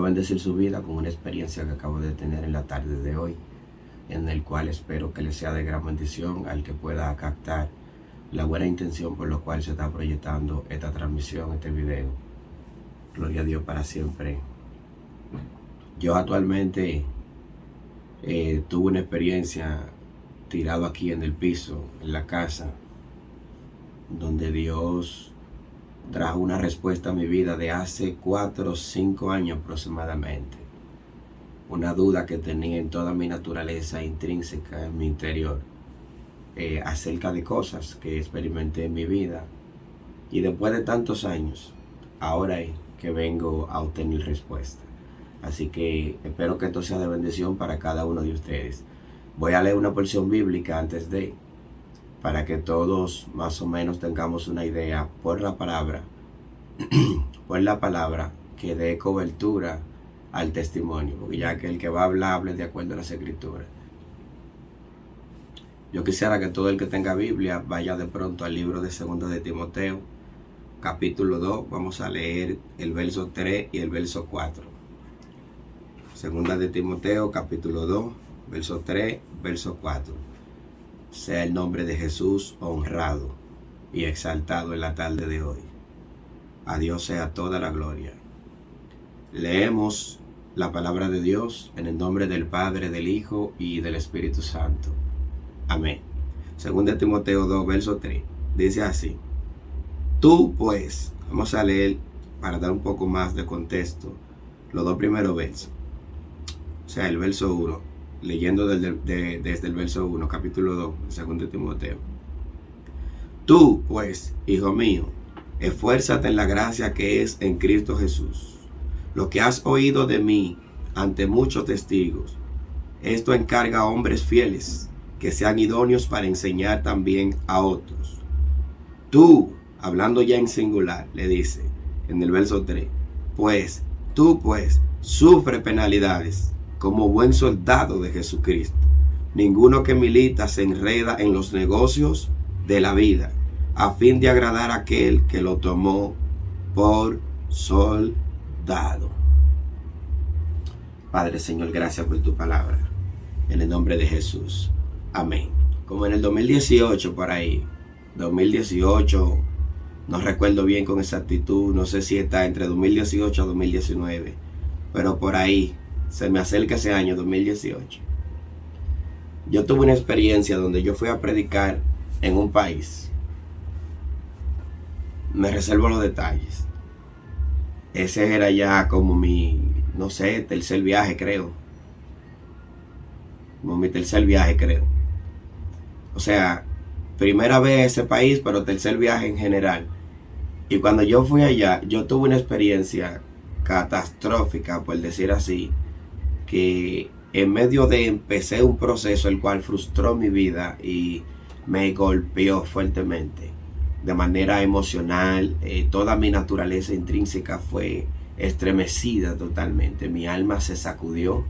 bendecir su vida con una experiencia que acabo de tener en la tarde de hoy, en el cual espero que le sea de gran bendición al que pueda captar la buena intención por la cual se está proyectando esta transmisión, este video. Gloria a Dios para siempre. Yo actualmente tuve una experiencia tirado aquí en el piso, en la casa, donde Dios trajo una respuesta a mi vida de hace 4 o 5 años aproximadamente. Una duda que tenía en toda mi naturaleza intrínseca, en mi interior, acerca de cosas que experimenté en mi vida. Y después de tantos años, ahora es que vengo a obtener respuesta. Así que espero que esto sea de bendición para cada uno de ustedes. Voy a leer una porción bíblica antes de, para que todos más o menos tengamos una idea por la palabra, que dé cobertura al testimonio, porque ya que el que va a hablar hable de acuerdo a las escrituras. Yo quisiera que todo el que tenga Biblia vaya de pronto al libro de 2 de Timoteo, capítulo 2, vamos a leer el verso 3 y el verso 4. 2 de Timoteo, capítulo 2, verso 3, verso 4. Sea el nombre de Jesús honrado y exaltado en la tarde de hoy. A Dios sea toda la gloria. Leemos la palabra de Dios en el nombre del Padre, del Hijo y del Espíritu Santo. Amén. 2 de Timoteo 2, verso 3. Dice así. Tú pues, vamos a leer para dar un poco más de contexto los 2 primeros versos. O sea, el verso 1. Leyendo desde el verso 1, capítulo 2, 2 de Timoteo. Tú, pues, hijo mío, esfuérzate en la gracia que es en Cristo Jesús. Lo que has oído de mí ante muchos testigos, esto encarga a hombres fieles, que sean idóneos para enseñar también a otros. Tú, hablando ya en singular, le dice en el verso 3, tú, sufre penalidades como buen soldado de Jesucristo. Ninguno que milita se enreda en los negocios de la vida, a fin de agradar a aquel que lo tomó por soldado. Padre, Señor, gracias por tu palabra. En el nombre de Jesús. Amén. Como en el 2018, por ahí, 2018, no recuerdo bien con exactitud, no sé si está entre 2018 a 2019, pero por ahí, se me acerca ese año 2018. Yo tuve una experiencia donde yo fui a predicar en un país. Me reservo los detalles. Ese era ya como mi, no sé, tercer viaje creo. Como mi tercer viaje creo. O sea, primera vez en ese país, pero tercer viaje en general. Y cuando yo fui allá, yo tuve una experiencia catastrófica, por decir así, que en medio de empecé un proceso el cual frustró mi vida y me golpeó fuertemente de manera emocional. Toda mi naturaleza intrínseca fue estremecida totalmente. Mi alma se sacudió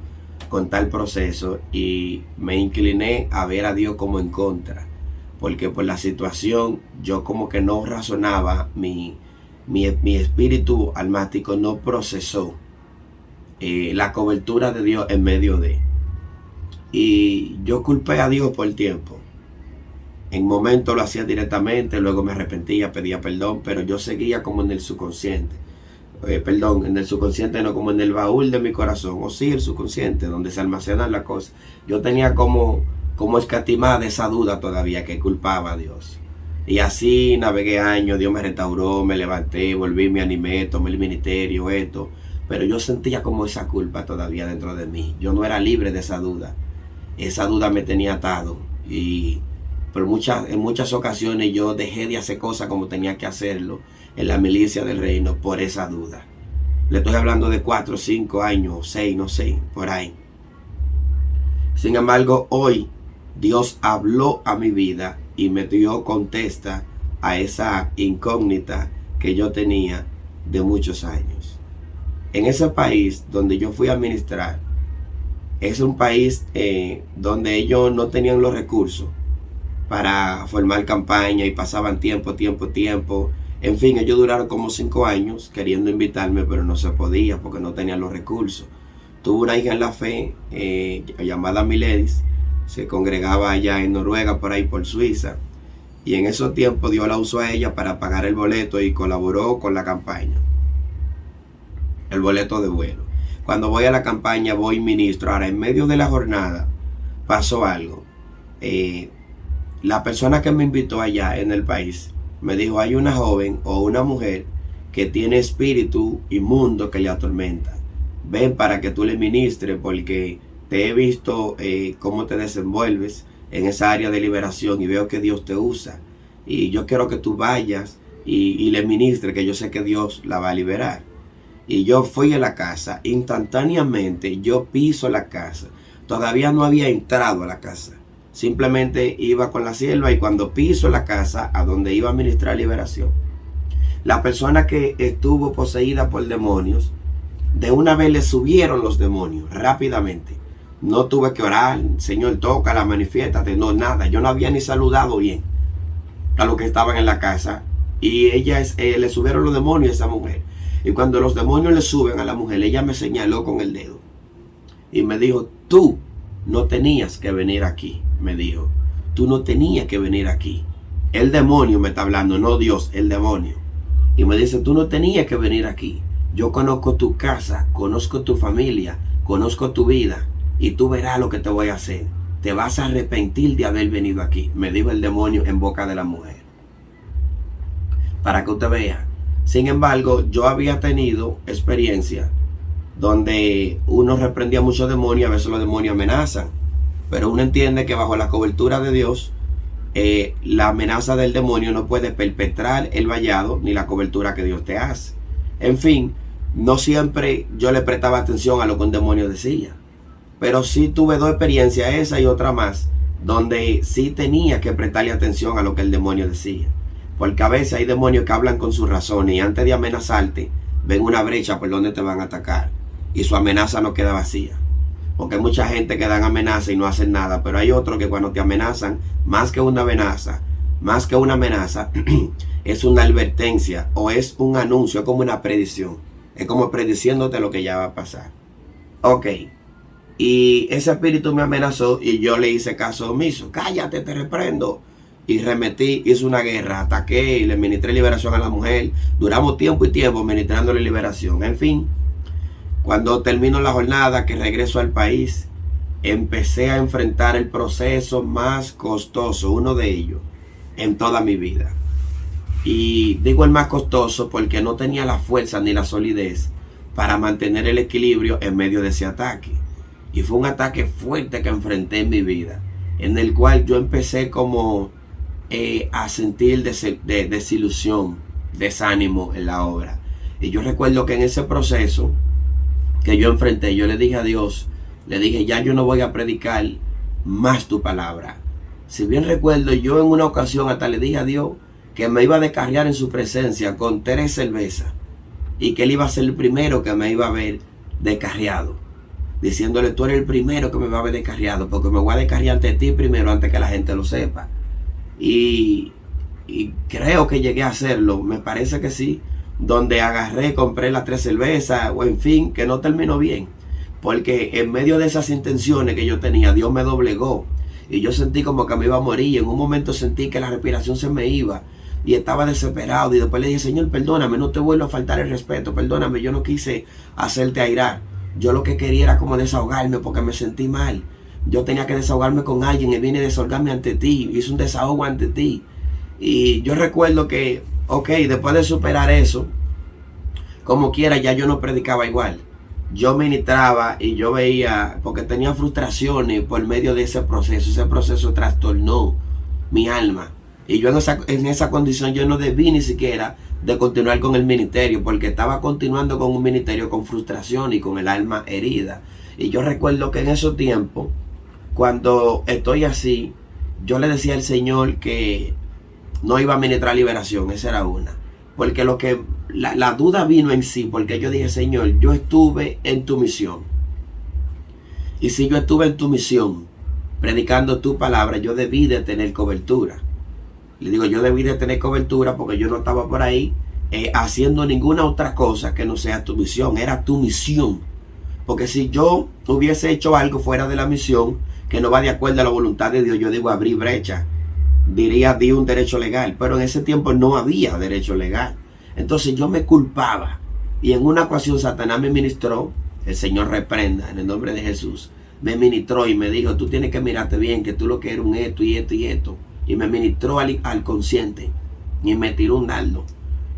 con tal proceso y me incliné a ver a Dios como en contra, porque por la situación yo como que no razonaba, mi espíritu almático no procesó la cobertura de Dios en medio de. Y yo culpé a Dios por el tiempo. En momentos lo hacía directamente, luego me arrepentía, pedía perdón, pero yo seguía como en el subconsciente. En el subconsciente no, como en el baúl de mi corazón, o sí, el subconsciente, donde se almacenan las cosas. Yo tenía como escatimada esa duda todavía que culpaba a Dios. Y así navegué años, Dios me restauró, me levanté, volví, me animé, tomé el ministerio, esto. Pero yo sentía como esa culpa todavía dentro de mí. Yo no era libre de esa duda. Esa duda me tenía atado. Y en muchas ocasiones yo dejé de hacer cosas como tenía que hacerlo en la milicia del reino por esa duda. Le estoy hablando de 4, 5 años, 6, no sé, por ahí. Sin embargo, hoy Dios habló a mi vida y me dio contesta a esa incógnita que yo tenía de muchos años. En ese país donde yo fui a ministrar, es un país donde ellos no tenían los recursos para formar campaña y pasaban tiempo En fin, ellos duraron como 5 años queriendo invitarme, pero no se podía porque no tenía los recursos. Tuve una hija en la fe llamada Miledis, se congregaba allá en Noruega, por ahí por Suiza, y en esos tiempos Dios la usó a ella para pagar el boleto y colaboró con la campaña, el boleto de vuelo. Cuando voy a la campaña voy ministro. Ahora, en medio de la jornada pasó algo. La persona que me invitó allá en el país me dijo: hay una joven o una mujer que tiene espíritu inmundo que le atormenta. Ven para que tú le ministres, porque te he visto cómo te desenvuelves en esa área de liberación y veo que Dios te usa. Y yo quiero que tú vayas y le ministres, que yo sé que Dios la va a liberar. Y yo fui a la casa, instantáneamente yo piso la casa. Todavía no había entrado a la casa. Simplemente iba con la sierva y cuando piso la casa a donde iba a ministrar liberación, la persona que estuvo poseída por demonios, de una vez le subieron los demonios rápidamente. No tuve que orar: Señor, tócala, manifiéstate. No, nada. Yo no había ni saludado bien a los que estaban en la casa. Y ella le subieron los demonios a esa mujer. Y cuando los demonios le suben a la mujer, ella me señaló con el dedo y me dijo: tú no tenías que venir aquí. Me dijo: tú no tenías que venir aquí. El demonio me está hablando, no Dios, el demonio. Y me dice: tú no tenías que venir aquí. Yo conozco tu casa, conozco tu familia, conozco tu vida, y tú verás lo que te voy a hacer. Te vas a arrepentir de haber venido aquí. Me dijo el demonio en boca de la mujer. Para que usted vea. Sin embargo, yo había tenido experiencia donde uno reprendía muchos demonios. A veces los demonios amenazan, pero uno entiende que bajo la cobertura de Dios, la amenaza del demonio no puede perpetrar el vallado ni la cobertura que Dios te hace. En fin, no siempre yo le prestaba atención a lo que un demonio decía, pero sí tuve 2 experiencias, esa y otra más, donde sí tenía que prestarle atención a lo que el demonio decía. Porque a veces hay demonios que hablan con sus razones y antes de amenazarte ven una brecha por donde te van a atacar y su amenaza no queda vacía. Porque hay mucha gente que dan amenaza y no hacen nada, pero hay otros que cuando te amenazan, más que una amenaza, es una advertencia o es un anuncio, como una predicción. Es como prediciéndote lo que ya va a pasar. Ok. Y ese espíritu me amenazó y yo le hice caso omiso. Cállate, te reprendo. Y remetí, hice una guerra, ataqué y le ministré liberación a la mujer. Duramos tiempo y tiempo ministrándole liberación. En fin, cuando termino la jornada, que regreso al país, empecé a enfrentar el proceso más costoso, uno de ellos, en toda mi vida. Y digo el más costoso porque no tenía la fuerza ni la solidez para mantener el equilibrio en medio de ese ataque. Y fue un ataque fuerte que enfrenté en mi vida, en el cual yo empecé como a sentir desilusión, desánimo en la obra. Y yo recuerdo que en ese proceso que yo enfrenté, yo le dije a Dios, le dije: ya yo no voy a predicar más tu palabra. Si bien recuerdo, yo en una ocasión hasta le dije a Dios que me iba a descarriar en su presencia con 3 cervezas y que él iba a ser el primero que me iba a ver descarriado, diciéndole: tú eres el primero que me va a ver descarriado, porque me voy a descarriar ante ti primero, antes que la gente lo sepa. Y creo que llegué a hacerlo, me parece que sí, donde agarré, compré las 3 cervezas, o en fin, que no terminó bien, porque en medio de esas intenciones que yo tenía, Dios me doblegó y yo sentí como que me iba a morir. En un momento sentí que la respiración se me iba y estaba desesperado, y después le dije: Señor, perdóname, no te vuelvo a faltar el respeto, perdóname, yo no quise hacerte airar, yo lo que quería era como desahogarme porque me sentí mal. Yo tenía que desahogarme con alguien y vine a desahogarme ante ti, hice un desahogo ante ti. Y yo recuerdo que, ok, después de superar eso, como quiera, ya yo no predicaba igual. Yo ministraba y yo veía, porque tenía frustraciones por medio de ese proceso trastornó mi alma. Y yo en esa condición yo no debí ni siquiera de continuar con el ministerio, porque estaba continuando con un ministerio con frustración y con el alma herida. Y yo recuerdo que en esos tiempos, cuando estoy así, yo le decía al Señor que no iba a ministrar liberación. Esa era una. Porque la duda vino en sí, porque yo dije: Señor, yo estuve en tu misión. Y si yo estuve en tu misión, predicando tu palabra, yo debí de tener cobertura. Le digo, yo debí de tener cobertura porque yo no estaba por ahí haciendo ninguna otra cosa que no sea tu misión. Era tu misión. Porque si yo hubiese hecho algo fuera de la misión, que no va de acuerdo a la voluntad de Dios, yo digo abrir brecha. Diría, di un derecho legal. Pero en ese tiempo no había derecho legal. Entonces yo me culpaba. Y en una ocasión Satanás me ministró, el Señor reprenda en el nombre de Jesús. Me ministró y me dijo, tú tienes que mirarte bien, que tú lo que eres un esto y esto y esto. Y me ministró al consciente. Y me tiró un dardo.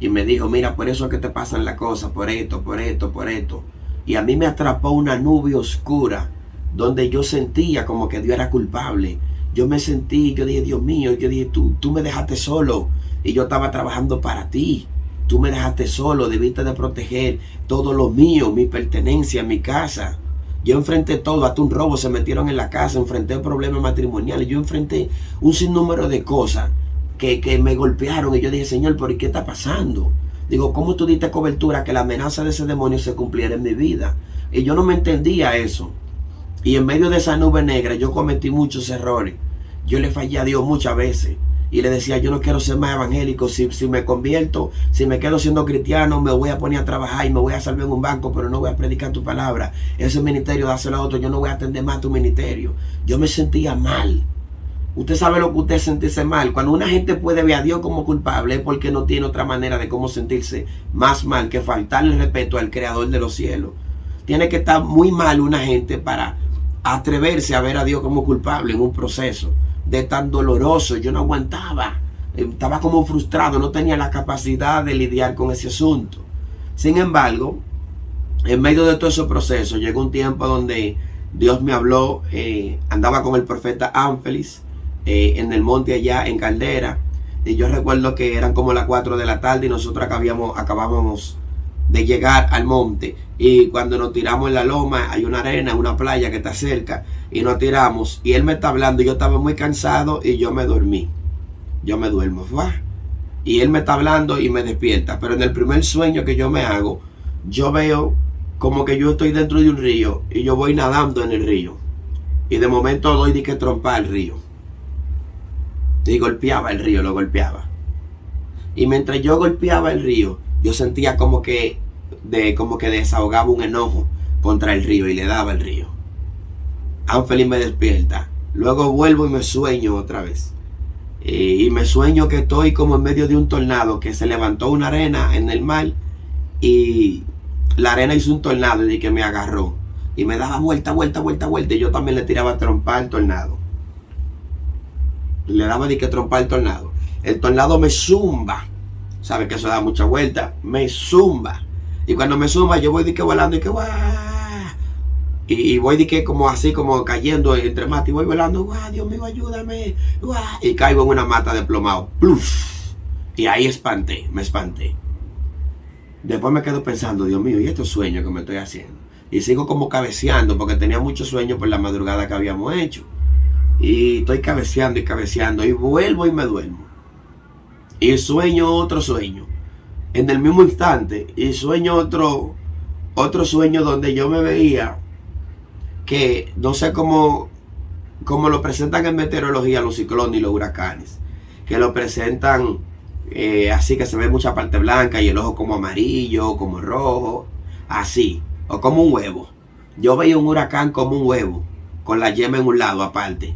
Y me dijo, mira, por eso es que te pasan las cosas, por esto, por esto, por esto. Y a mí me atrapó una nube oscura, donde yo sentía como que Dios era culpable. Yo me sentí, yo dije, Dios mío, yo dije, tú me dejaste solo. Y yo estaba trabajando para ti. Tú me dejaste solo, debiste de proteger todo lo mío, mi pertenencia, mi casa. Yo enfrenté todo, hasta un robo se metieron en la casa, enfrenté problemas matrimoniales, yo enfrenté un sinnúmero de cosas que me golpearon. Y yo dije, Señor, ¿por qué está pasando? Digo, ¿cómo tú diste cobertura que la amenaza de ese demonio se cumpliera en mi vida? Y yo no me entendía eso. Y en medio de esa nube negra yo cometí muchos errores. Yo le fallé a Dios muchas veces. Y le decía, yo no quiero ser más evangélico. Si me convierto, si me quedo siendo cristiano, me voy a poner a trabajar y me voy a salvar en un banco, pero no voy a predicar tu palabra. Ese ministerio, dáselo a otro. Yo no voy a atender más tu ministerio. Yo me sentía mal. Usted sabe lo que usted sentirse mal. Cuando una gente puede ver a Dios como culpable es porque no tiene otra manera de cómo sentirse más mal que faltarle respeto al Creador de los cielos. Tiene que estar muy mal una gente para atreverse a ver a Dios como culpable en un proceso de tan doloroso. Yo no aguantaba, estaba como frustrado, no tenía la capacidad de lidiar con ese asunto. Sin embargo, en medio de todo ese proceso llegó un tiempo donde Dios me habló. Andaba con el profeta Ángelis en el monte allá en Caldera, y yo recuerdo que eran como las 4 de la tarde y nosotros acabábamos de llegar al monte. Y cuando nos tiramos en la loma, hay una arena, una playa que está cerca, y nos tiramos, y él me está hablando, y yo estaba muy cansado y yo me dormí. Yo me duermo, y él me está hablando y me despierta. Pero en el primer sueño que yo me hago, yo veo como que yo estoy dentro de un río y yo voy nadando en el río, y de momento doy de que trompar el río, y golpeaba el río, lo golpeaba. Y mientras yo golpeaba el río, yo sentía como que desahogaba un enojo contra el río y le daba el río. Ángelis me despierta. Luego vuelvo y me sueño otra vez. Y me sueño que estoy como en medio de un tornado, que se levantó una arena en el mar y la arena hizo un tornado y que me agarró. Y me daba vuelta. Y yo también le tiraba a trompar al tornado. Le daba de que trompar al tornado. El tornado me zumba. ¿Sabe que eso da mucha vuelta? Me zumba. Y cuando me zumba, yo voy de que volando y que ¡guau! Y voy de que como así, como cayendo entre matas. Y voy volando, ¡guau! Dios mío, ayúdame. ¡Guau! Y caigo en una mata de plomado. ¡Pluf! Y ahí me espanté. Después me quedo pensando, Dios mío, ¿y estos sueños que me estoy haciendo? Y sigo como cabeceando, porque tenía muchos sueños por la madrugada que habíamos hecho. Y estoy cabeceando, y vuelvo y me duermo. Y sueño otro sueño en el mismo instante, y sueño otro sueño donde yo me veía que no sé cómo lo presentan en meteorología, los ciclones y los huracanes, que lo presentan así, que se ve mucha parte blanca y el ojo como amarillo, como rojo, así, o como un huevo. Yo veía un huracán como un huevo, con la yema en un lado aparte,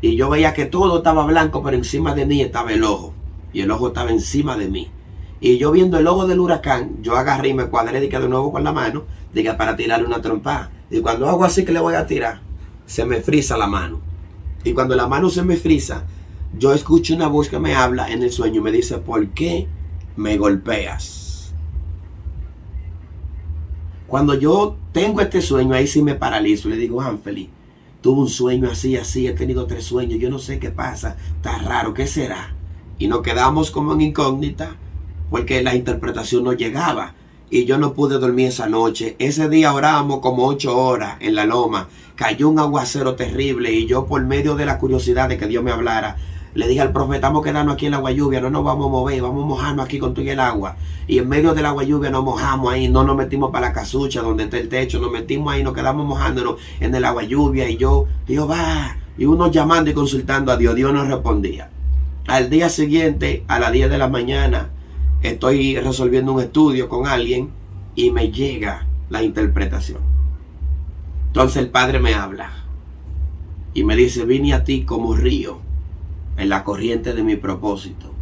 y yo veía que todo estaba blanco, pero encima de mí estaba el ojo, y el ojo estaba encima de mí. Y yo viendo el ojo del huracán, yo agarré y me cuadré de nuevo con la mano, para tirarle una trompada. Y cuando hago así que le voy a tirar, se me frisa la mano. Y cuando la mano se me frisa, yo escucho una voz que me habla en el sueño y me dice, ¿por qué me golpeas? Cuando yo tengo este sueño, ahí sí me paralizo. Le digo, Ángelis, tuve un sueño así, he tenido 3 sueños, yo no sé qué pasa, está raro, ¿qué será? Y nos quedamos como en incógnita, porque la interpretación no llegaba. Y yo no pude dormir esa noche. Ese día orábamos como 8 horas en la loma. Cayó un aguacero terrible, y yo, por medio de la curiosidad de que Dios me hablara, le dije al profeta, vamos a quedarnos aquí en la agua lluvia, no nos vamos a mover, vamos a mojarnos aquí con todo el agua. Y en medio del agua lluvia nos mojamos ahí, no nos metimos para la casucha donde está el techo, nos metimos ahí, nos quedamos mojándonos en el agua lluvia. Y yo, Dios va, y uno llamando y consultando a Dios, Dios no respondía. Al día siguiente, a las 10 de la mañana, estoy resolviendo un estudio con alguien y me llega la interpretación. Entonces el Padre me habla y me dice: vine a ti como río en la corriente de mi propósito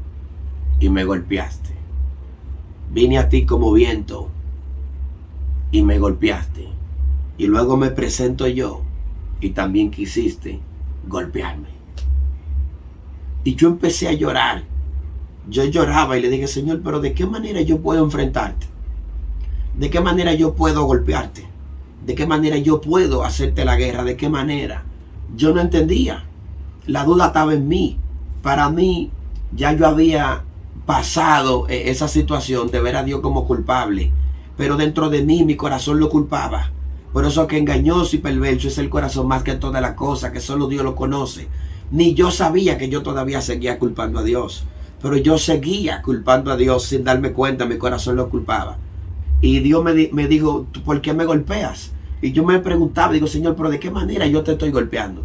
y me golpeaste. Vine a ti como viento y me golpeaste. Y luego me presento yo y también quisiste golpearme. Y yo empecé a llorar. Yo lloraba y le dije: Señor, pero ¿de qué manera yo puedo enfrentarte? ¿De qué manera yo puedo golpearte? ¿De qué manera yo puedo hacerte la guerra? ¿De qué manera? Yo no entendía. La duda estaba en mí. Para mí, ya yo había pasado esa situación de ver a Dios como culpable. Pero dentro de mí, mi corazón lo culpaba. Por eso que engañoso y perverso es el corazón más que todas las cosas, que solo Dios lo conoce. Ni yo sabía que yo todavía seguía culpando a Dios. Pero yo seguía culpando a Dios sin darme cuenta, mi corazón lo culpaba. Y Dios me dijo: ¿por qué me golpeas? Y yo me preguntaba, digo: Señor, ¿pero de qué manera yo te estoy golpeando?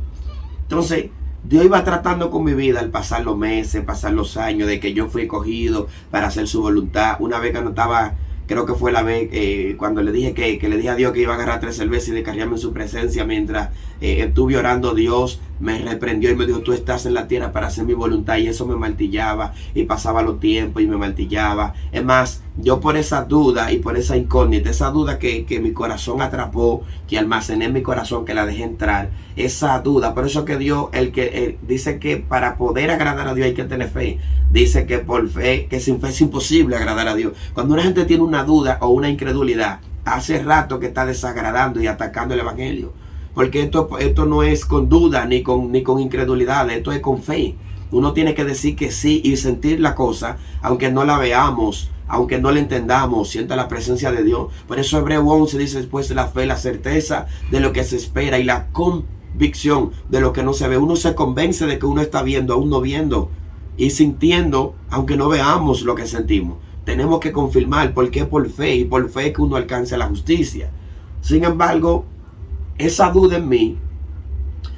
Entonces, Dios iba tratando con mi vida al pasar los meses, pasar los años, de que yo fui escogido para hacer su voluntad. Una vez que no estaba, creo que fue la vez cuando le dije que le dije a Dios que iba a agarrar 3 cervezas y descargarme en su presencia mientras estuve orando. Dios me reprendió y me dijo: tú estás en la tierra para hacer mi voluntad. Y eso me martillaba y pasaba los tiempos y me martillaba. Es más, yo por esa duda y por esa incógnita, esa duda que mi corazón atrapó, que almacené en mi corazón, que la dejé entrar, esa duda. Por eso que Dios, dice que para poder agradar a Dios hay que tener fe. Dice que por fe, que sin fe es imposible agradar a Dios. Cuando una gente tiene una duda o una incredulidad, hace rato que está desagradando y atacando el evangelio. Porque esto no es con duda ni con incredulidad, esto es con fe. Uno tiene que decir que sí y sentir la cosa, aunque no la veamos, aunque no la entendamos, sienta la presencia de Dios. Por eso Hebreos 11 dice: después de la fe, la certeza de lo que se espera y la convicción de lo que no se ve. Uno se convence de que uno está viendo, aún no viendo, y sintiendo, aunque no veamos lo que sentimos. Tenemos que confirmar, porque por fe, y por fe que uno alcance la justicia. Sin embargo, esa duda en mí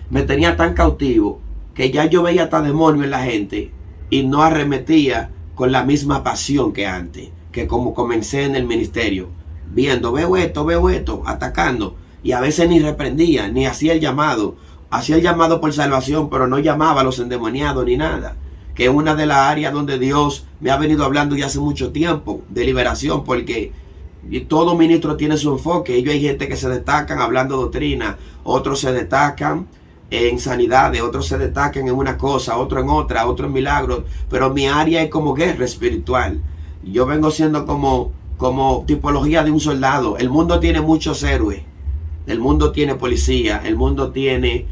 me tenía tan cautivo que ya yo veía hasta demonio en la gente y no arremetía con la misma pasión que antes, que como comencé en el ministerio, viendo, veo esto, atacando, y a veces ni reprendía, ni hacía el llamado por salvación, pero no llamaba a los endemoniados ni nada, que es una de las áreas donde Dios me ha venido hablando ya hace mucho tiempo, de liberación, porque todo ministro tiene su enfoque. Ellos hay gente que se destacan hablando doctrina, otros se destacan en sanidades, otros se destacan en una cosa, otro en otra, otro en milagros, pero mi área es como guerra espiritual. Yo vengo siendo como tipología de un soldado. El mundo tiene muchos héroes, el mundo tiene policía, el mundo tiene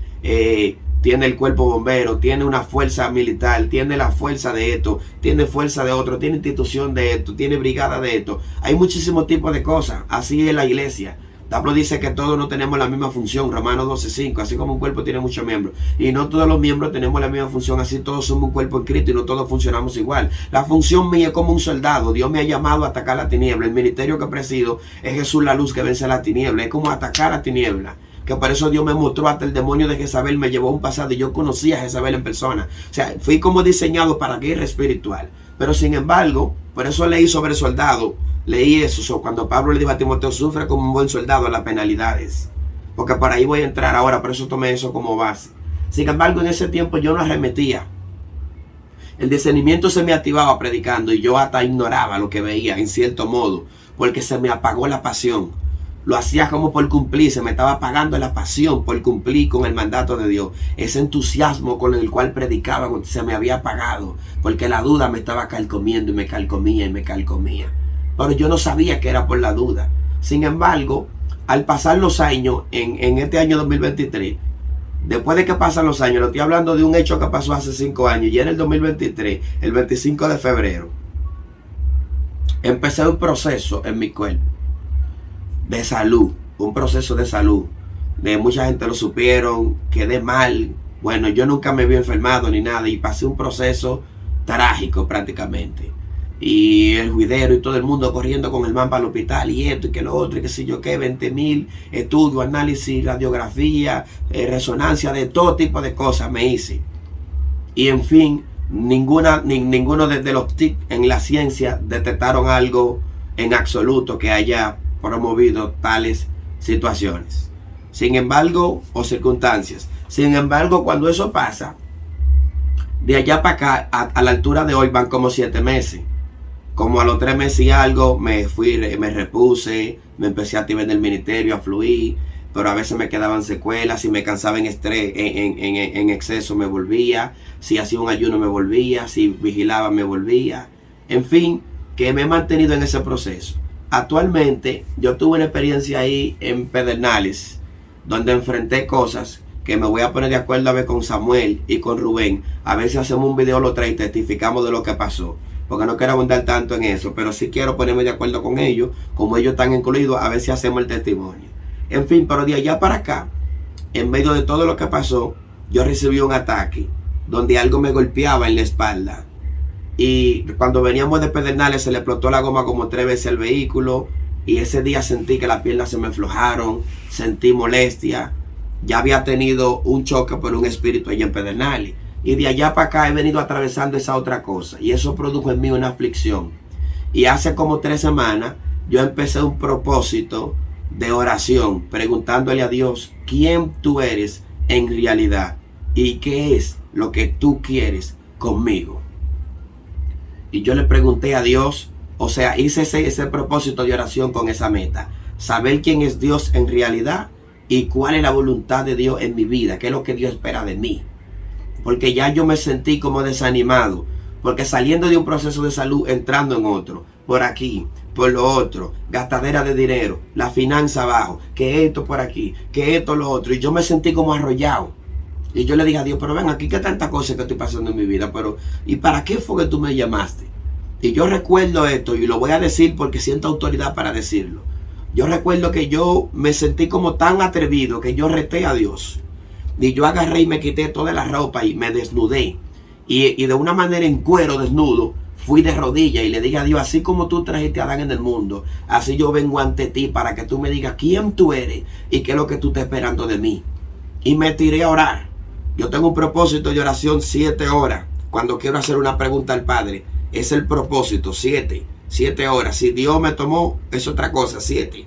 el cuerpo bombero, tiene una fuerza militar, tiene la fuerza de esto, tiene fuerza de otro, tiene institución de esto, tiene brigada de esto. Hay muchísimos tipos de cosas. Así es la iglesia. Pablo dice que todos no tenemos la misma función, Romanos 12:5, así como un cuerpo tiene muchos miembros y no todos los miembros tenemos la misma función, así todos somos un cuerpo en Cristo y no todos funcionamos igual. La función mía es como un soldado. Dios me ha llamado a atacar la tiniebla. El ministerio que presido es Jesús la luz que vence la tiniebla, es como atacar la tiniebla, que por eso Dios me mostró hasta el demonio de Jezabel, me llevó a un pasado y yo conocí a Jezabel en persona. O sea, fui como diseñado para guerra espiritual. Pero sin embargo, por eso leí sobre soldado. Leí eso, cuando Pablo le dijo a Timoteo: sufre como un buen soldado las penalidades. Porque por ahí voy a entrar ahora, por eso tomé eso como base. Sin embargo, en ese tiempo yo no arremetía. El discernimiento se me activaba predicando y yo hasta ignoraba lo que veía en cierto modo, porque se me apagó la pasión. Lo hacía como por cumplir, se me estaba apagando la pasión por cumplir con el mandato de Dios. Ese entusiasmo con el cual predicaba se me había apagado, porque la duda me estaba carcomiendo y me carcomía. Pero yo no sabía que era por la duda. Sin embargo, al pasar los años, en este año 2023, después de que pasan los años, lo estoy hablando de un hecho que pasó hace 5 años, y en el 2023, el 25 de febrero, empecé un proceso en mi cuerpo de salud, un proceso de salud. Mucha gente lo supieron, quedé mal. Bueno, yo nunca me había enfermado ni nada y pasé un proceso trágico prácticamente. Y el juidero y todo el mundo corriendo con el man para el hospital y esto y que lo otro y qué sé yo qué, 20,000 estudios, análisis, radiografía, resonancia, de todo tipo de cosas me hice. Y en fin, ninguno de los TIC en la ciencia detectaron algo en absoluto que haya promovido tales situaciones. Sin embargo, o circunstancias. Sin embargo, cuando eso pasa, de allá para acá, a la altura de hoy van como 7 meses. Como a los 3 meses y algo, me repuse, me empecé a activar en el ministerio, a fluir, pero a veces me quedaban secuelas, si me cansaba en estrés, en exceso me volvía, si hacía un ayuno me volvía, si vigilaba me volvía, en fin, que me he mantenido en ese proceso. Actualmente, yo tuve una experiencia ahí en Pedernales, donde enfrenté cosas que me voy a poner de acuerdo a ver con Samuel y con Rubén, a ver si hacemos un video los tres y testificamos de lo que pasó, porque no quiero abundar tanto en eso, pero sí quiero ponerme de acuerdo con ellos, como ellos están incluidos, a ver si hacemos el testimonio. En fin, pero de allá para acá, en medio de todo lo que pasó, yo recibí un ataque, donde algo me golpeaba en la espalda, y cuando veníamos de Pedernales se le explotó la goma como 3 veces al vehículo, y ese día sentí que las piernas se me aflojaron, sentí molestia. Ya había tenido un choque por un espíritu allá en Pedernales. Y de allá para acá he venido atravesando esa otra cosa. Y eso produjo en mí una aflicción. Y hace como 3 semanas yo empecé un propósito de oración, preguntándole a Dios quién tú eres en realidad y qué es lo que tú quieres conmigo. Y yo le pregunté a Dios, o sea, hice ese propósito de oración con esa meta. Saber quién es Dios en realidad y cuál es la voluntad de Dios en mi vida, qué es lo que Dios espera de mí. Porque ya yo me sentí como desanimado, porque saliendo de un proceso de salud, entrando en otro, por aquí, por lo otro, gastadera de dinero, la finanza abajo, que esto por aquí, que esto lo otro, y yo me sentí como arrollado. Y yo le dije a Dios, pero ven aquí, que tanta cosa que estoy pasando en mi vida, pero ¿y para qué fue que tú me llamaste? Y yo recuerdo esto, y lo voy a decir porque siento autoridad para decirlo. Yo recuerdo que yo me sentí como tan atrevido que yo reté a Dios. Y yo agarré y me quité toda la ropa y me desnudé. Y de una manera en cuero desnudo, fui de rodillas y le dije a Dios, así como tú trajiste a Adán en el mundo, así yo vengo ante ti para que tú me digas quién tú eres y qué es lo que tú estás esperando de mí. Y me tiré a orar. Yo tengo un propósito de oración 7 horas. Cuando quiero hacer una pregunta al Padre, es el propósito, 7 horas. Si Dios me tomó, es otra cosa, 7.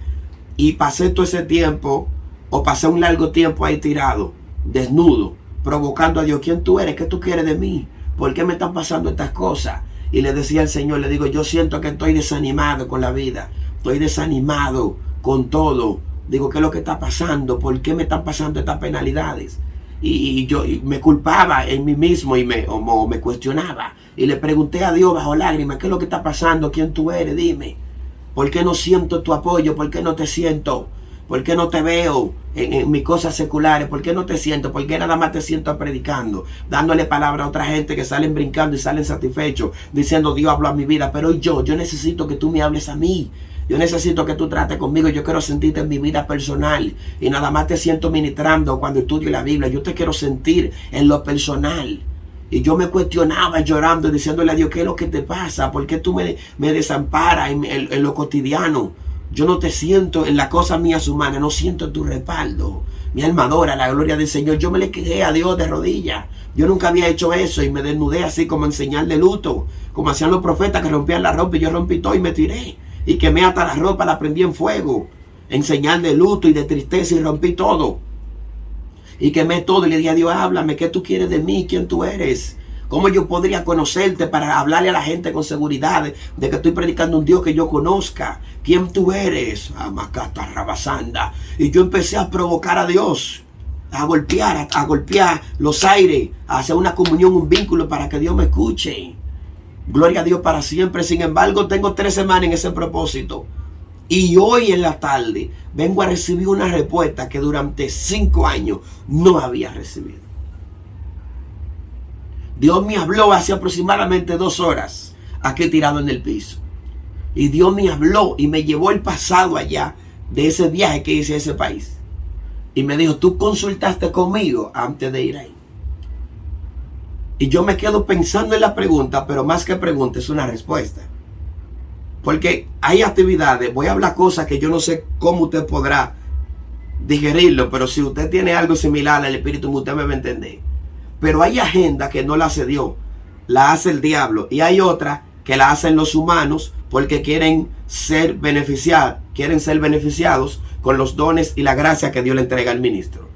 Y pasé todo ese tiempo, o pasé un largo tiempo ahí tirado, desnudo, provocando a Dios, ¿quién tú eres? ¿Qué tú quieres de mí? ¿Por qué me están pasando estas cosas? Y le decía al Señor, le digo, yo siento que estoy desanimado con la vida, estoy desanimado con todo. Digo, ¿qué es lo que está pasando? ¿Por qué me están pasando estas penalidades? Y yo me culpaba en mí mismo y me cuestionaba. Y le pregunté a Dios bajo lágrimas, ¿qué es lo que está pasando? ¿Quién tú eres? Dime. ¿Por qué no siento tu apoyo? ¿Por qué no te siento? ¿Por qué no te veo en mis cosas seculares? ¿Por qué no te siento? ¿Por qué nada más te siento predicando? Dándole palabra a otra gente que salen brincando y salen satisfechos, diciendo, Dios habló a mi vida. Pero yo necesito que tú me hables a mí. Yo necesito que tú trates conmigo. Yo quiero sentirte en mi vida personal. Y nada más te siento ministrando cuando estudio la Biblia. Yo te quiero sentir en lo personal. Y yo me cuestionaba llorando, diciéndole a Dios, ¿qué es lo que te pasa? ¿Por qué tú me desamparas en lo cotidiano? Yo no te siento en las cosas mías humanas, no siento tu respaldo. Mi alma adora la gloria del Señor. Yo me le quedé a Dios de rodillas. Yo nunca había hecho eso y me desnudé así como en señal de luto. Como hacían los profetas que rompían la ropa y yo rompí todo y me tiré. Y quemé hasta la ropa, la prendí en fuego. En señal de luto y de tristeza y rompí todo. Y quemé todo y le dije a Dios, háblame, ¿qué tú quieres de mí? ¿Quién tú eres? ¿Cómo yo podría conocerte para hablarle a la gente con seguridad de que estoy predicando un Dios que yo conozca? ¿Quién tú eres? Amacata Rabasanda. Y yo empecé a provocar a Dios, a golpear los aires, a hacer una comunión, un vínculo para que Dios me escuche. Gloria a Dios para siempre. Sin embargo, tengo 3 semanas en ese propósito. Y hoy en la tarde vengo a recibir una respuesta que durante 5 años no había recibido. Dios me habló hace aproximadamente 2 horas, aquí tirado en el piso. Y Dios me habló y me llevó el pasado allá de ese viaje que hice a ese país. Y me dijo, tú consultaste conmigo antes de ir ahí. Y yo me quedo pensando en la pregunta, pero más que pregunta es una respuesta. Porque hay actividades, voy a hablar cosas que yo no sé cómo usted podrá digerirlo, pero si usted tiene algo similar al espíritu, usted me va a entender. Pero hay agenda que no la hace Dios. la hace el diablo, y hay otra que la hacen los humanos porque quieren ser beneficiados con los dones y la gracia que Dios le entrega al ministro.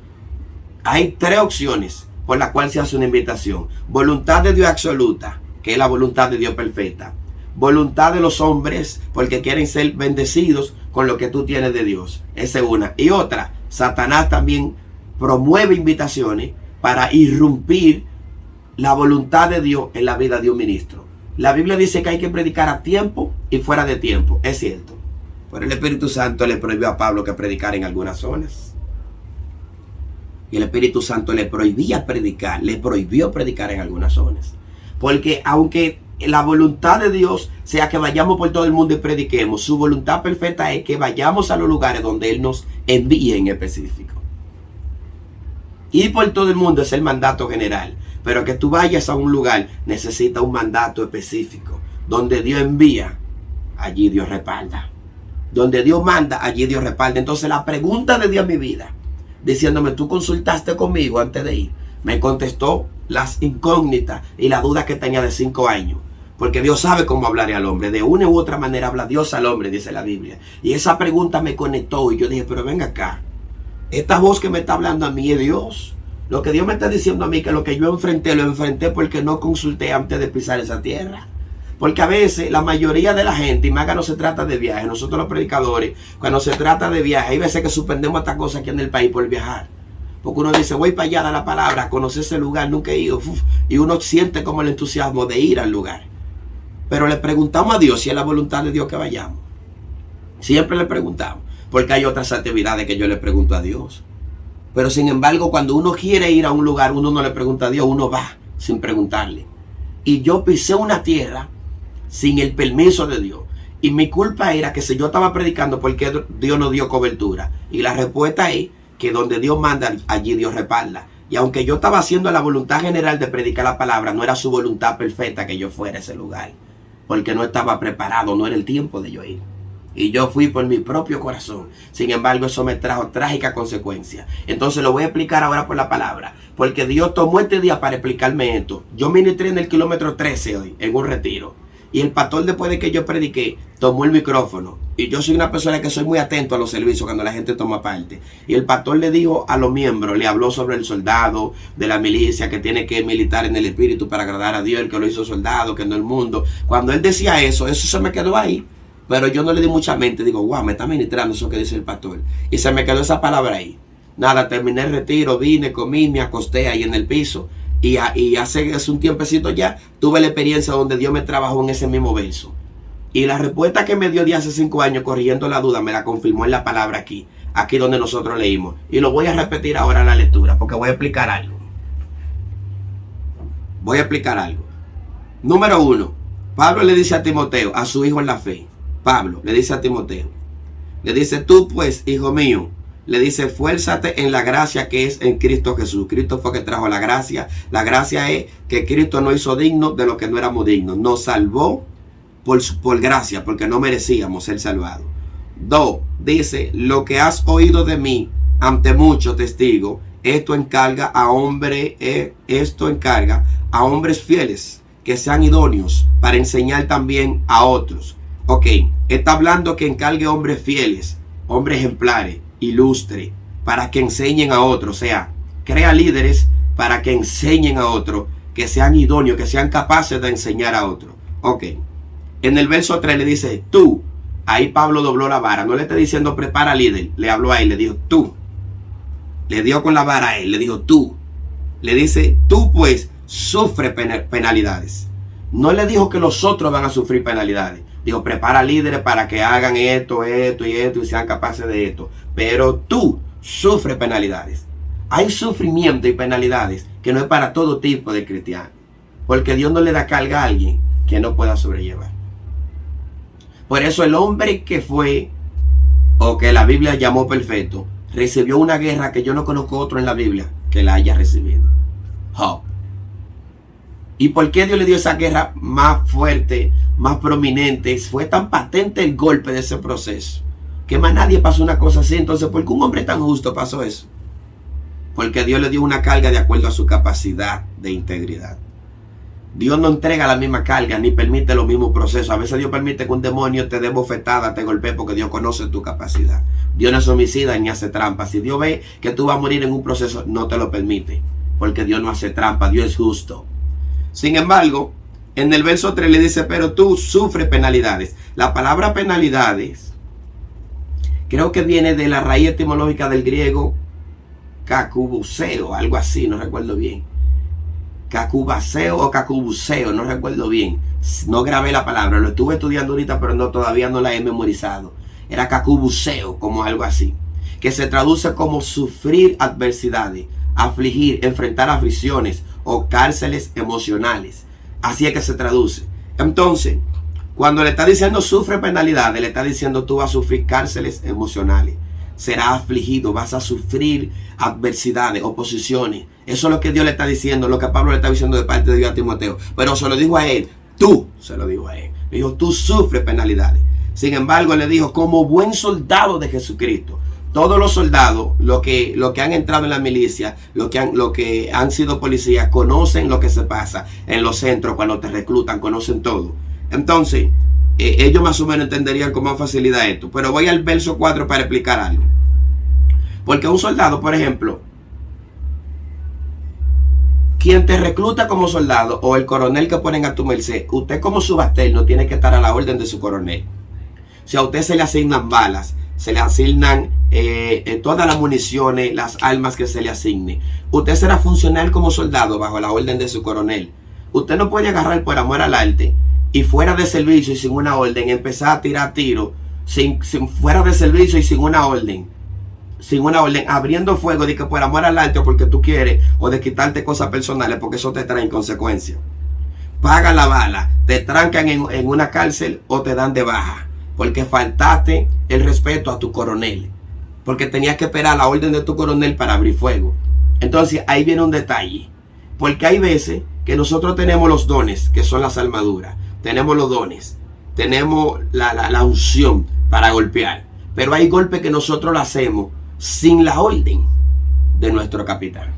Hay tres opciones por las cuales se hace una invitación: voluntad de Dios absoluta, que es la voluntad de Dios perfecta; voluntad de los hombres, porque quieren ser bendecidos con lo que tú tienes de Dios. Esa es una. Y otra, Satanás también promueve invitaciones para irrumpir la voluntad de Dios en la vida de un ministro. La Biblia dice que hay que predicar a tiempo y fuera de tiempo. Es cierto. Pero el Espíritu Santo le prohibió a Pablo que predicara en algunas zonas. Y el Espíritu Santo le prohibió predicar en algunas zonas. Porque aunque la voluntad de Dios sea que vayamos por todo el mundo y prediquemos, su voluntad perfecta es que vayamos a los lugares donde Él nos envíe en específico. Ir por todo el mundo es el mandato general, pero que tú vayas a un lugar necesita un mandato específico. Donde Dios envía, allí Dios respalda. Donde Dios manda, allí Dios respalda. Entonces la pregunta de Dios en mi vida, diciéndome: tú consultaste conmigo antes de ir, me contestó las incógnitas y la duda que tenía de 5 años. Porque Dios sabe cómo hablarle al hombre. De una u otra manera habla Dios al hombre, dice la Biblia. Y esa pregunta me conectó y yo dije: pero ven acá, esta voz que me está hablando a mí es Dios. Lo que Dios me está diciendo a mí, que lo que yo enfrenté, lo enfrenté porque no consulté antes de pisar esa tierra. Porque a veces la mayoría de la gente, y más que no se trata de viaje, nosotros los predicadores, cuando se trata de viaje, hay veces que suspendemos esta cosa aquí en el país por viajar. Porque uno dice: voy para allá, da la palabra, conocer ese lugar, nunca he ido. Y uno siente como el entusiasmo de ir al lugar. Pero le preguntamos a Dios si es la voluntad de Dios que vayamos. Siempre le preguntamos. Porque hay otras actividades que yo le pregunto a Dios. Pero sin embargo, cuando uno quiere ir a un lugar, uno no le pregunta a Dios, uno va sin preguntarle. Y yo pisé una tierra sin el permiso de Dios. Y mi culpa era que si yo estaba predicando, ¿por qué Dios no dio cobertura? Y la respuesta es que donde Dios manda, allí Dios respalda. Y aunque yo estaba haciendo la voluntad general de predicar la palabra, no era su voluntad perfecta que yo fuera a ese lugar. Porque no estaba preparado, no era el tiempo de yo ir. Y yo fui por mi propio corazón. Sin embargo, eso me trajo trágicas consecuencias. Entonces lo voy a explicar ahora por la palabra. Porque Dios tomó este día para explicarme esto. Yo ministré en el kilómetro 13 hoy, en un retiro. Y el pastor, después de que yo prediqué, tomó el micrófono. Y yo soy una persona que soy muy atento a los servicios cuando la gente toma parte. Y el pastor le dijo a los miembros, le habló sobre el soldado de la milicia que tiene que militar en el espíritu para agradar a Dios, el que lo hizo soldado, que no el mundo. Cuando él decía eso se me quedó ahí. Pero yo no le di mucha mente. Digo: wow, me está ministrando eso que dice el pastor. Y se me quedó esa palabra ahí. Nada, terminé el retiro, vine, comí, me acosté ahí en el piso. Y hace un tiempecito ya tuve la experiencia donde Dios me trabajó en ese mismo verso. Y la respuesta que me dio de hace 5 años, corrigiendo la duda, me la confirmó en la palabra aquí donde nosotros leímos. Y lo voy a repetir ahora en la lectura, porque voy a explicar algo. Número 1. Pablo le dice a Timoteo, a su hijo en la fe. Pablo le dice a Timoteo, le dice: tú pues, hijo mío, le dice, esfuérzate en la gracia que es en Cristo Jesús. Cristo fue que trajo la gracia. La gracia es que Cristo nos hizo dignos de lo que no éramos dignos. Nos salvó por gracia, porque no merecíamos ser salvados. 2. Dice: lo que has oído de mí ante muchos testigos, esto encarga a hombres fieles, que sean idóneos para enseñar también a otros. Ok, está hablando que encargue hombres fieles, hombres ejemplares, ilustres, para que enseñen a otros. O sea, crea líderes para que enseñen a otros, que sean idóneos, que sean capaces de enseñar a otros. Ok, en el verso 3 le dice: tú. Ahí Pablo dobló la vara. No le está diciendo prepara líder, le habló a él, le dijo tú. Le dio con la vara a él, le dijo tú. Le dice: tú pues sufre penalidades. No le dijo que los otros van a sufrir penalidades. Dijo: prepara líderes para que hagan esto y sean capaces de esto. Pero tú sufre penalidades. Hay sufrimiento y penalidades que no es para todo tipo de cristianos. Porque Dios no le da carga a alguien que no pueda sobrellevar. Por eso el hombre que fue, o que la Biblia llamó perfecto, recibió una guerra que yo no conozco otro en la Biblia que la haya recibido. Job. ¿Y por qué Dios le dio esa guerra más fuerte, más prominente? Fue tan patente el golpe de ese proceso que más nadie pasó una cosa así. Entonces, ¿por qué un hombre tan justo pasó eso? Porque Dios le dio una carga de acuerdo a su capacidad de integridad. Dios no entrega la misma carga ni permite los mismos procesos. A veces Dios permite que un demonio te dé bofetada, te golpee, porque Dios conoce tu capacidad. Dios no es homicida ni hace trampa. Si Dios ve que tú vas a morir en un proceso, no te lo permite, porque Dios no hace trampa, Dios es justo. Sin embargo, en el verso 3 le dice, pero tú sufres penalidades. La palabra penalidades creo que viene de la raíz etimológica del griego cacubuseo, algo así, no recuerdo bien. Cacubaseo o cacubuseo, no recuerdo bien. No grabé la palabra, lo estuve estudiando ahorita, pero todavía no la he memorizado. Era cacubuseo, como algo así, que se traduce como sufrir adversidades, afligir, enfrentar aflicciones o cárceles emocionales. Así es que se traduce. Entonces, cuando le está diciendo sufre penalidades, le está diciendo tú vas a sufrir cárceles emocionales. Serás afligido, vas a sufrir adversidades, oposiciones. Eso es lo que Dios le está diciendo, lo que Pablo le está diciendo de parte de Dios a Timoteo. Pero se lo dijo a él, tú, se lo dijo a él. Le dijo, tú sufres penalidades. Sin embargo, le dijo, como buen soldado de Jesucristo. Todos los soldados, los que han entrado en la milicia, los que han sido policías, conocen lo que se pasa en los centros cuando te reclutan, conocen todo. Entonces, ellos más o menos entenderían con más facilidad esto. Pero voy al verso 4 para explicar algo. Porque un soldado, por ejemplo, quien te recluta como soldado o el coronel que ponen a tu merced, usted como subalterno tiene que estar a la orden de su coronel. Si a usted se le asignan balas, se le asignan todas las municiones, las armas que se le asigne, usted será funcional como soldado bajo la orden de su coronel. Usted no puede agarrar por amor al arte y fuera de servicio y sin una orden empezar a tirar tiros fuera de servicio y sin una orden, abriendo fuego de que por amor al arte o porque tú quieres, o de quitarte cosas personales, porque eso te trae consecuencias. Pagan la bala, te trancan en una cárcel o te dan de baja porque faltaste el respeto a tu coronel, porque tenías que esperar la orden de tu coronel para abrir fuego. Entonces ahí viene un detalle, porque hay veces que nosotros tenemos los dones, que son las armaduras, tenemos los dones, tenemos la unción para golpear, pero hay golpes que nosotros lo hacemos sin la orden de nuestro capitán.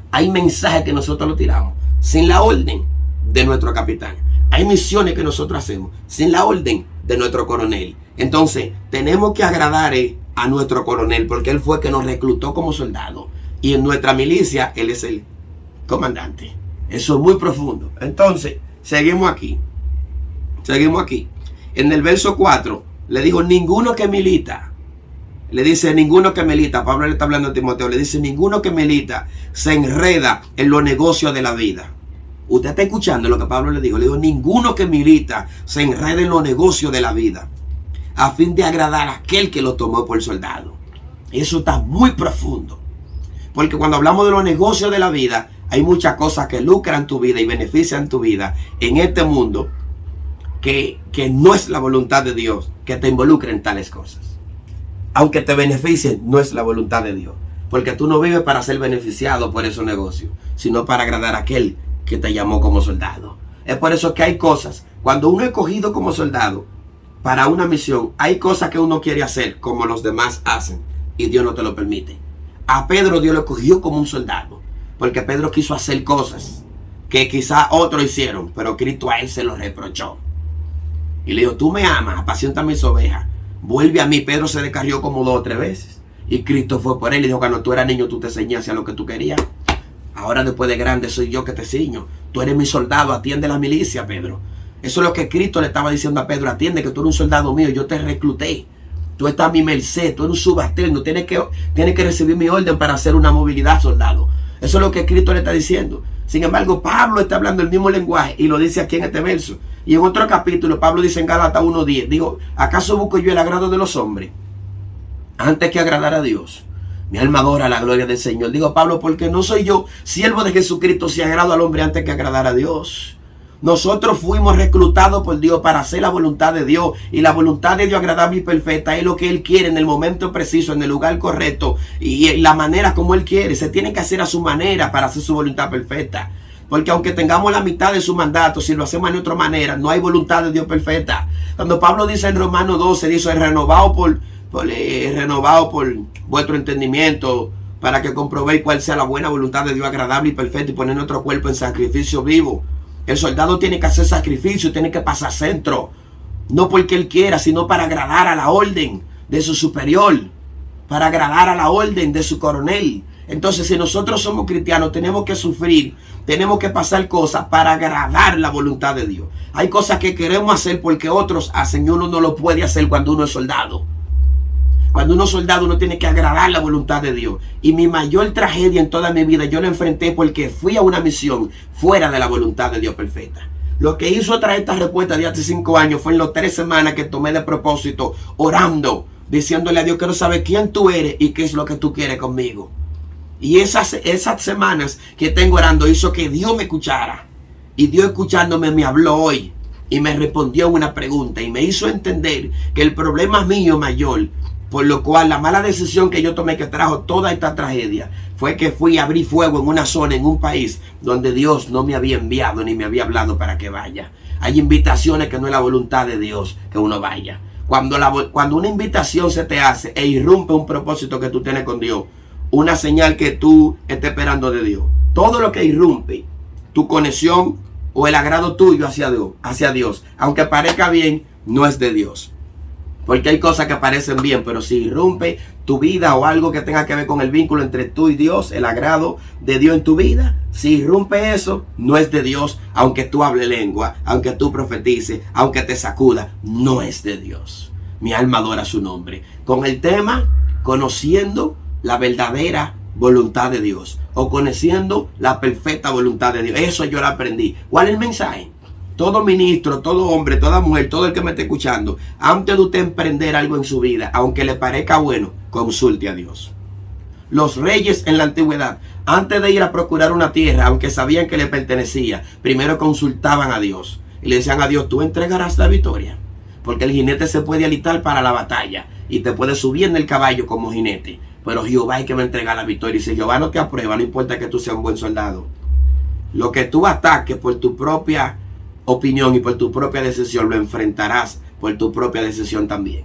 Hay mensajes que nosotros lo tiramos sin la orden de nuestro capitán. Hay misiones que nosotros hacemos sin la orden de nuestro coronel. Entonces tenemos que agradar a nuestro coronel, porque él fue que nos reclutó como soldado, y en nuestra milicia él es el comandante. Eso es muy profundo. Entonces seguimos aquí. En el verso 4 le dijo, ninguno que milita. Le dice, ninguno que milita. Pablo le está hablando a Timoteo. Le dice, ninguno que milita se enreda en los negocios de la vida. Usted está escuchando lo que Pablo le dijo. Le dijo, ninguno que milita se enreda en los negocios de la vida, a fin de agradar a aquel que lo tomó por soldado. Eso está muy profundo. Porque cuando hablamos de los negocios de la vida, hay muchas cosas que lucran tu vida y benefician tu vida en este mundo, que no es la voluntad de Dios que te involucre en tales cosas. Aunque te beneficien, no es la voluntad de Dios. Porque tú no vives para ser beneficiado por esos negocios, sino para agradar a aquel que te llamó como soldado. Es por eso que hay cosas, cuando uno es escogido como soldado para una misión, hay cosas que uno quiere hacer como los demás hacen y Dios no te lo permite. A Pedro Dios lo escogió como un soldado, porque Pedro quiso hacer cosas que quizá otros hicieron, pero Cristo a él se lo reprochó. Y le dijo, tú me amas, apacienta mis ovejas, vuelve a mí. Pedro se descarrió como 2 o 3 veces. Y Cristo fue por él y dijo, cuando tú eras niño tú te ceñías hacia lo que tú querías. Ahora después de grande soy yo que te ciño. Tú eres mi soldado, atiende la milicia, Pedro. Eso es lo que Cristo le estaba diciendo a Pedro, atiende que tú eres un soldado mío, yo te recluté. Tú estás a mi merced, tú eres un subalterno, tienes que recibir mi orden para hacer una movilidad, soldado. Eso es lo que Cristo le está diciendo. Sin embargo, Pablo está hablando el mismo lenguaje y lo dice aquí en este verso. Y en otro capítulo, Pablo dice en Gálatas 1:10, digo, ¿acaso busco yo el agrado de los hombres antes que agradar a Dios? Mi alma adora la gloria del Señor. Digo, Pablo, porque no soy yo, siervo de Jesucristo, si agrado al hombre antes que agradar a Dios. Nosotros fuimos reclutados por Dios para hacer la voluntad de Dios. Y la voluntad de Dios agradable y perfecta es lo que Él quiere en el momento preciso, en el lugar correcto y la manera como Él quiere. Se tiene que hacer a su manera para hacer su voluntad perfecta. Porque aunque tengamos la mitad de su mandato, si lo hacemos de otra manera, no hay voluntad de Dios perfecta. Cuando Pablo dice en Romanos 12, dice, renovado por vuestro entendimiento, para que comprobéis cuál sea la buena voluntad de Dios agradable y perfecta, y poner nuestro cuerpo en sacrificio vivo. El soldado tiene que hacer sacrificio, tiene que pasar centro. No porque él quiera, sino para agradar a la orden de su superior, para agradar a la orden de su coronel. Entonces, si nosotros somos cristianos, tenemos que sufrir, tenemos que pasar cosas para agradar la voluntad de Dios. Hay cosas que queremos hacer porque otros hacen y uno no lo puede hacer cuando uno es soldado. Cuando uno es soldado, uno tiene que agradar la voluntad de Dios. Y mi mayor tragedia en toda mi vida, yo la enfrenté porque fui a una misión fuera de la voluntad de Dios perfecta. Lo que hizo traer esta respuesta de hace 5 años fue en las 3 semanas que tomé de propósito, orando, diciéndole a Dios, quiero saber quién tú eres y qué es lo que tú quieres conmigo. Y esas semanas que tengo orando hizo que Dios me escuchara. Y Dios escuchándome me habló hoy y me respondió una pregunta y me hizo entender que el problema mío mayor, por lo cual la mala decisión que yo tomé que trajo toda esta tragedia, fue que fui a abrir fuego en una zona, en un país donde Dios no me había enviado ni me había hablado para que vaya. Hay invitaciones que no es la voluntad de Dios que uno vaya. Cuando una invitación se te hace e irrumpe un propósito que tú tienes con Dios, una señal que tú estés esperando de Dios, todo lo que irrumpe tu conexión o el agrado tuyo hacia Dios, aunque parezca bien, no es de Dios. Porque hay cosas que parecen bien, pero si irrumpe tu vida o algo que tenga que ver con el vínculo entre tú y Dios, el agrado de Dios en tu vida, si irrumpe eso, no es de Dios, aunque tú hables lengua, aunque tú profetices, aunque te sacuda, no es de Dios. Mi alma adora su nombre. Con el tema, conociendo la verdadera voluntad de Dios, o conociendo la perfecta voluntad de Dios. Eso yo lo aprendí. ¿Cuál es el mensaje? Todo ministro, todo hombre, toda mujer, todo el que me esté escuchando, antes de usted emprender algo en su vida, aunque le parezca bueno, consulte a Dios. Los reyes en la antigüedad, antes de ir a procurar una tierra, aunque sabían que le pertenecía, primero consultaban a Dios y le decían a Dios, tú entregarás la victoria, porque el jinete se puede alistar para la batalla y te puede subir en el caballo como jinete, pero Jehová es que va a entregar la victoria. Y si Jehová no te aprueba, no importa que tú seas un buen soldado, lo que tú ataques por tu propia opinión y por tu propia decisión, lo enfrentarás por tu propia decisión también,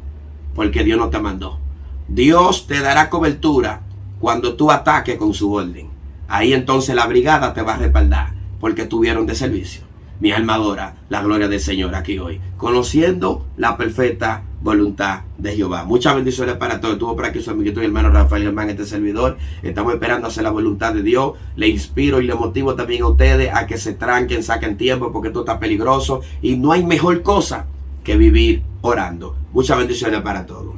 porque Dios no te mandó. Dios te dará cobertura cuando tú ataques con su orden. Ahí entonces la brigada te va a respaldar, porque tuvieron de servicio. Mi alma adora la gloria del Señor aquí hoy, conociendo la perfecta voluntad de Jehová. Muchas bendiciones para todos. Estuvo por aquí su amiguito y hermano Rafael Germán, este servidor. Estamos esperando hacer la voluntad de Dios. Le inspiro y le motivo también a ustedes a que se tranquen, saquen tiempo, porque esto está peligroso y no hay mejor cosa que vivir orando. Muchas bendiciones para todos.